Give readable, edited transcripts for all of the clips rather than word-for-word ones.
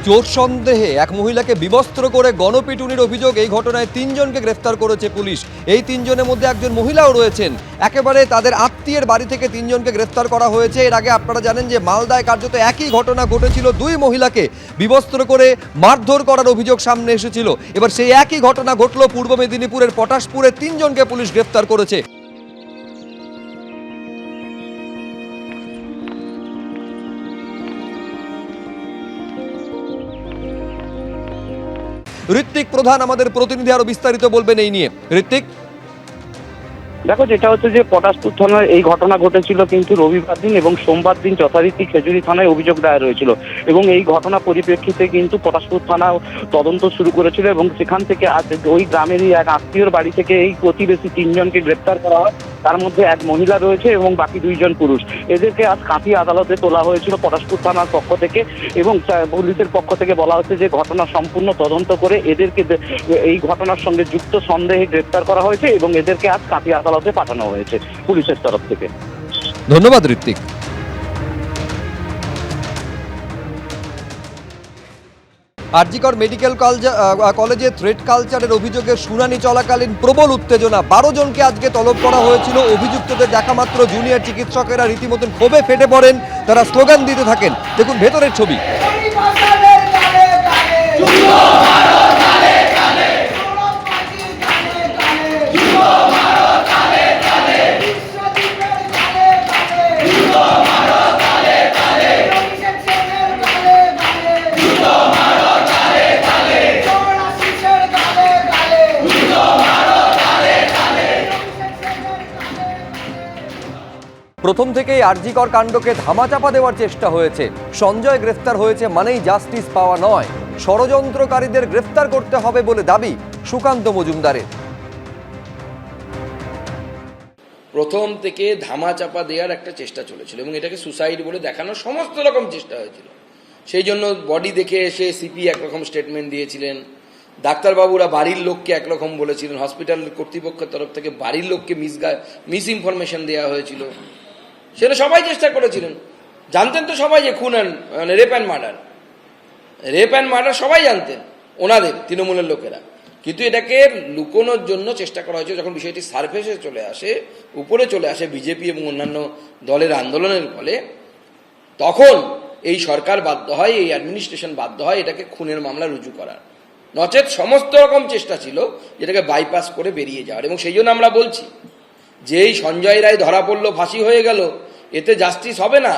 চোর সন্দেহে এক মহিলাকে বিবস্ত্র করে গণপিটুনির অভিযোগ। এই ঘটনায় 3 জনকে গ্রেফতার করেছে পুলিশ। এই 3 জনের মধ্যে একজন মহিলাও রয়েছেন। একেবারে তাদের আত্মীয়ের বাড়ি থেকে 3 জনকে গ্রেফতার করা হয়েছে। এর আগে আপনারা জানেন যে মালদায় কার্যত একই ঘটনা ঘটেছিল। 2 মহিলাকে বিবস্ত্র করে মারধর করার অভিযোগ সামনে এসেছিল। এবার সেই একই ঘটনা ঘটল পূর্ব মেদিনীপুরের পটাশপুরে। 3 জনকে পুলিশ গ্রেফতার করেছে। ঋত্বিক প্রধান আমাদের প্রতিনিধি আরো বিস্তারিত বলবেন এই নিয়ে। ঋত্বিক, দেখো, যেটা হচ্ছে যে পটাশপুর থানার এই ঘটনা ঘটেছিল কিন্তু রবিবার দিন এবং সোমবার দিন যথারীতি খেজুরি থানায় অভিযোগ দায়ের হয়েছিল এবং এই ঘটনা পরিপ্রেক্ষিতে কিন্তু পটাশপুর থানা তদন্ত শুরু করেছিল এবং সেখান থেকে আজ ওই গ্রামেরই এক আত্মীয়র বাড়ি থেকে এই প্রতিবেশী 3 জনকে গ্রেপ্তার করা হয়। তার মধ্যে এক মহিলা রয়েছে এবং বাকি 2 জন পুরুষ। এদেরকে আজ কাঁথি আদালতে তোলা হয়েছিল পটাশপুর থানার পক্ষ থেকে এবং পুলিশের পক্ষ থেকে বলা হচ্ছে যে ঘটনা সম্পূর্ণ তদন্ত করে এদেরকে এই ঘটনার সঙ্গে যুক্ত সন্দেহে গ্রেপ্তার করা হয়েছে এবং এদেরকে আজ কাঁথি আদালতে পাঠানো হয়েছে পুলিশের তরফ থেকে। ধন্যবাদ ঋত্বিক। আরজিকর মেডিকেল কলেজে থ্রেড কালচারের অভিযোগের শুনানি চলাকালীন প্রবল উত্তেজনা। 12 জনকে আজকে তলব করা হয়েছিল। অভিযুক্তদের দেখা মাত্র জুনিয়র চিকিৎসকেরা রীতিমতন ক্ষোভে ফেটে পড়েন। তারা স্লোগান দিতে থাকেন। দেখুন ভেতরের ছবি। প্রথম থেকেই আরজিকর কাণ্ডকে ধামাচাপা দেওয়ার চেষ্টা হয়েছে। সঞ্জয় গ্রেফতার হয়েছে মানেই জাস্টিস পাওয়া নয়, ষড়যন্ত্রকারীদের গ্রেফতার করতে হবে বলে দাবি সুকান্ত মজুমদারের। প্রথম থেকে ধামাচাপা দেওয়ার একটা চেষ্টা চলেছিল এবং এটাকে সুসাইড বলে দেখানোর সমস্ত রকম চেষ্টা হয়েছিল। সেই জন্য বডি দেখে এসে সিপি একরকম স্টেটমেন্ট দিয়েছিলেন, ডাক্তারবাবুরা বাড়ির লোককে একরকম বলেছিলেন, হসপিটাল কর্তৃপক্ষের তরফ থেকে বাড়ির লোককে মিস ইনফরমেশন দেওয়া হয়েছিল। সেটা সবাই চেষ্টা করেছিলেন। জানতেন তো সবাই যে খুন মানে রেপ অ্যান্ড মার্ডার সবাই জানতেন, ওনাদের তৃণমূলের লোকেরা। কিন্তু এটাকে লুকোনোর জন্য চেষ্টা করা হয়েছে। যখন বিষয়টি সারফেসে চলে আসে, উপরে চলে আসে বিজেপি এবং অন্যান্য দলের আন্দোলনের ফলে, তখন এই সরকার বাধ্য হয়, এই অ্যাডমিনিস্ট্রেশন বাধ্য হয় এটাকে খুনের মামলা রুজু করার। নচেত সমস্ত রকম চেষ্টা ছিল যেটাকে বাইপাস করে বেরিয়ে যাওয়ার। এবং সেই জন্য আমরা বলছি যে এই সঞ্জয় রায় ধরা পড়লো, ফাঁসি হয়ে গেল, এতে জাস্টিস হবে না।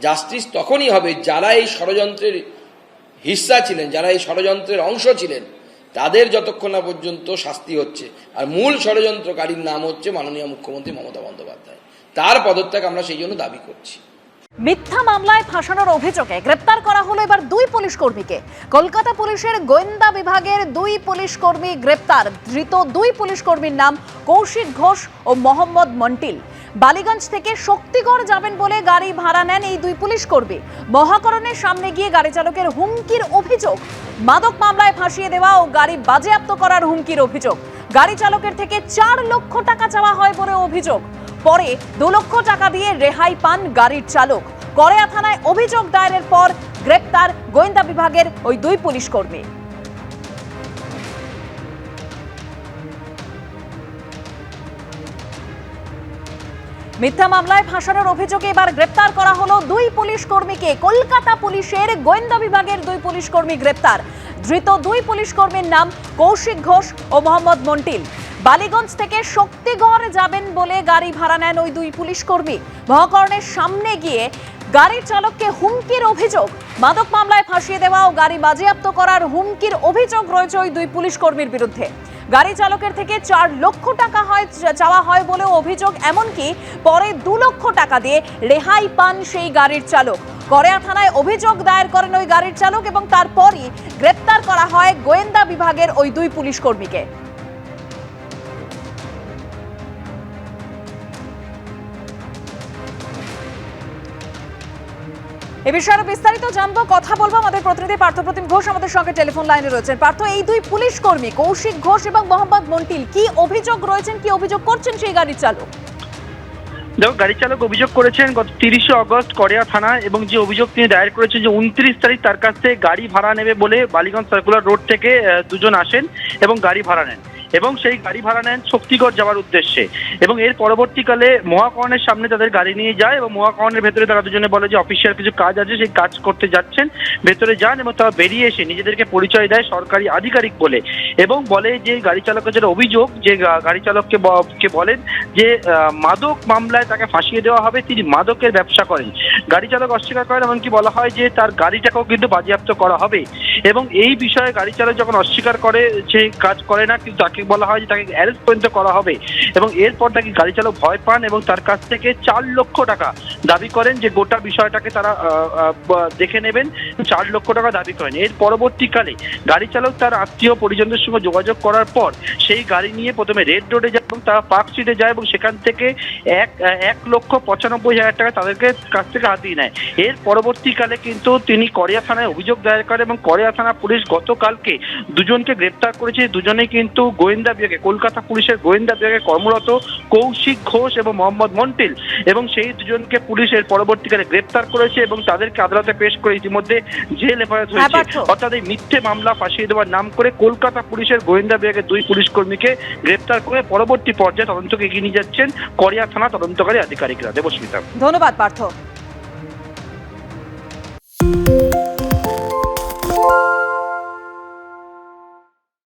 জাস্টিস তখনই হবে যারা এই ষড়যন্ত্রের হিস্সা ছিলেন, যারা এই ষড়যন্ত্রের অংশ ছিলেন, তাদের যতক্ষণ না পর্যন্ত শাস্তি হচ্ছে। আর মূল ষড়যন্ত্রকারীর নাম হচ্ছে মাননীয় মুখ্যমন্ত্রী মমতা বন্দ্যোপাধ্যায়। তার পদত্যাগ আমরা সেই জন্য দাবি করছি। মিথ্যা মামলায় ফাঁসানোর অভিযোগে গ্রেপ্তার করা হলো এবার 2 পুলিশ কর্মীকে। কলকাতা পুলিশের গোয়েন্দা বিভাগের 2 পুলিশ কর্মী গ্রেপ্তার। ধৃত 2 পুলিশ কর্মীর নাম কৌশিক ঘোষ ও মোহাম্মদ মন্টিল। বালিগঞ্জ থেকে শক্তিগড় যাবেন বলে গাড়ি ভাড়া নেন এই 2 পুলিশ কর্মী। মহাকরণের সামনে গিয়ে গাড়ি চালকের হুমকির অভিযোগ। মাদক মামলায় ফাঁসিয়ে দেওয়া ও গাড়ি বাজেয়াপ্ত করার হুমকির অভিযোগ। গাড়ি চালকের থেকে 4 লক্ষ টাকা চাওয়া হয় বলে অভিযোগ। পরে 2 লক্ষ টাকা দিয়ে রেহাই পান গাড়ির চালক। করেয়া থানায় অভিযোগ দায়েরের পর গ্রেপ্তার গোয়েন্দা বিভাগের ওই 2 পুলিশ কর্মী। মিথ্যা মামলায় ফাঁসানোর অভিযোগে এবার গ্রেপ্তার করা হলো 2 পুলিশ কর্মীকে। কলকাতা পুলিশের গোয়েন্দা বিভাগের 2 পুলিশ কর্মী গ্রেপ্তার। ধৃত 2 পুলিশ কর্মীর নাম কৌশিক ঘোষ ও মোহাম্মদ মন্টিল। বালিগঞ্জ থেকে শক্তিগড় যাবেন বলে গাড়ি ভাড়া নেন ওই 2 পুলিশ কর্মী। মহাকরণের সামনে গিয়ে গাড়ির চালককে হুমকির অভিযোগ। মাদক মামলায় ফাঁসিয়ে দেওয়া ও গাড়ি বাজেয়াপ্ত করার হুমকির অভিযোগ রয়েছে ওই 2 পুলিশ কর্মীর বিরুদ্ধে। গাড়ি চালকের থেকে 4 লক্ষ টাকা চাওয়া হয় বলেও অভিযোগ। এমনকি পরে 2 লক্ষ টাকা দিয়ে রেহাই পান সেই গাড়ির চালক। করেয়া থানায় অভিযোগ দায়ের করেন ওই গাড়ির চালক এবং তারপরই গ্রেপ্তার করা হয় গোয়েন্দা বিভাগের ওই 2 পুলিশ কর্মীকে। এ বিষয়ে বিস্তারিত জানবো, কথা বলবো আমাদের প্রতিনিধি পার্থপ্রতিম ঘোষ আমাদের সঙ্গে টেলিফোন লাইনে রয়েছেন। পার্থ, এই 2 পুলিশ কর্মী কৌশিক ঘোষ এবং মোহাম্মদ মন্টিল কি অভিযোগ রয়েছেন, কি অভিযোগ করছেন সেই গাড়ির চালক? দেখো, গাড়ি চালক অভিযোগ করেছেন গত 30শে অগস্ট কড়িয়া থানায়, এবং যে অভিযোগ তিনি দায়ের করেছেন যে 29 তারিখ তার কাছ থেকে গাড়ি ভাড়া নেবে বলে বালিগঞ্জ সার্কুলার রোড থেকে দুজন আসেন এবং গাড়ি ভাড়া নেন, এবং সেই গাড়ি ভাড়া নেন শক্তিগড় যাওয়ার উদ্দেশ্যে। এবং এর পরবর্তীকালে মহাকরণের সামনে তাদের গাড়ি নিয়ে যায় এবং মহাকরণের ভেতরে তারা দুজনে বলে যে অফিসিয়াল কিছু কাজ আছে, সেই কাজ করতে যাচ্ছেন, ভেতরে যান এবং তারা বেরিয়ে এসে নিজেদেরকে পরিচয় দেয় সরকারি আধিকারিক বলে, এবং বলে যে গাড়ি চালকের যেটা অভিযোগ, যে গাড়ি চালককে বলেন যে মাদক মামলায় তাকে ফাঁসিয়ে দেওয়া হবে, তিনি মাদকের ব্যবসা করেন। গাড়ি চালক অস্বীকার করেন, এমনকি বলা হয় যে তার গাড়িটাকেও কিন্তু বাজেয়াপ্ত করা হবে। এবং এই বিষয়ে গাড়ি চালক যখন অস্বীকার করে, সে কাজ করে না, কিন্তু তাকে বলা হয় যে তাকে অ্যারেস্ট পর্যন্ত করা হবে। এবং এরপর তাকে গাড়ি চালক ভয় পান এবং তার কাছ থেকে 4 লক্ষ টাকা দাবি করেন, যে গোটা বিষয়টাকে তারা দেখে নেবেন। 4 লক্ষ টাকা দাবি করেন। এর পরবর্তীকালে গাড়ি চালক তার আত্মীয় পরিজনদের সঙ্গে যোগাযোগ করার পর সেই গাড়ি নিয়ে প্রথমে রেড রোডে যায় এবং তারা পার্ক স্ট্রিটে যায়, এবং সেখান থেকে 1,95,000 টাকা তাদেরকে কাছ থেকে হাতিয়ে নেয়। এর পরবর্তীকালে কিন্তু তিনি কড়িয়া থানায় অভিযোগ দায়ের করেন, এবং কড়িয়া থানা পুলিশ গতকালকে দুজনকে গ্রেপ্তার করেছে। দুজনেই কিন্তু গোয়েন্দা বিভাগে, কলকাতা পুলিশের গোয়েন্দা বিভাগে কর্মরত কৌশিক ঘোষ এবং মোহাম্মদ মন্টিল, এবং সেই দুজনকে পুলিশের পরবর্তীকালে গ্রেপ্তার করেছে এবং তাদেরকে আদালতে পেশ করে ইতিমধ্যে জেল হেফাজত হয়েছে। অর্থাৎ এই মিথ্যে মামলা ফাঁসিয়ে দেওয়ার নাম করে কলকাতা পুলিশের গোয়েন্দা বিভাগের 2 পুলিশ কর্মীকে গ্রেপ্তার করে পরবর্তী পর্যায়ে তদন্তকে এগিয়ে নিয়ে যাচ্ছেন কড়িয়া থানা তদন্তকারী আধিকারিকরা। দেবস্মিতা, ধন্যবাদ পার্থ।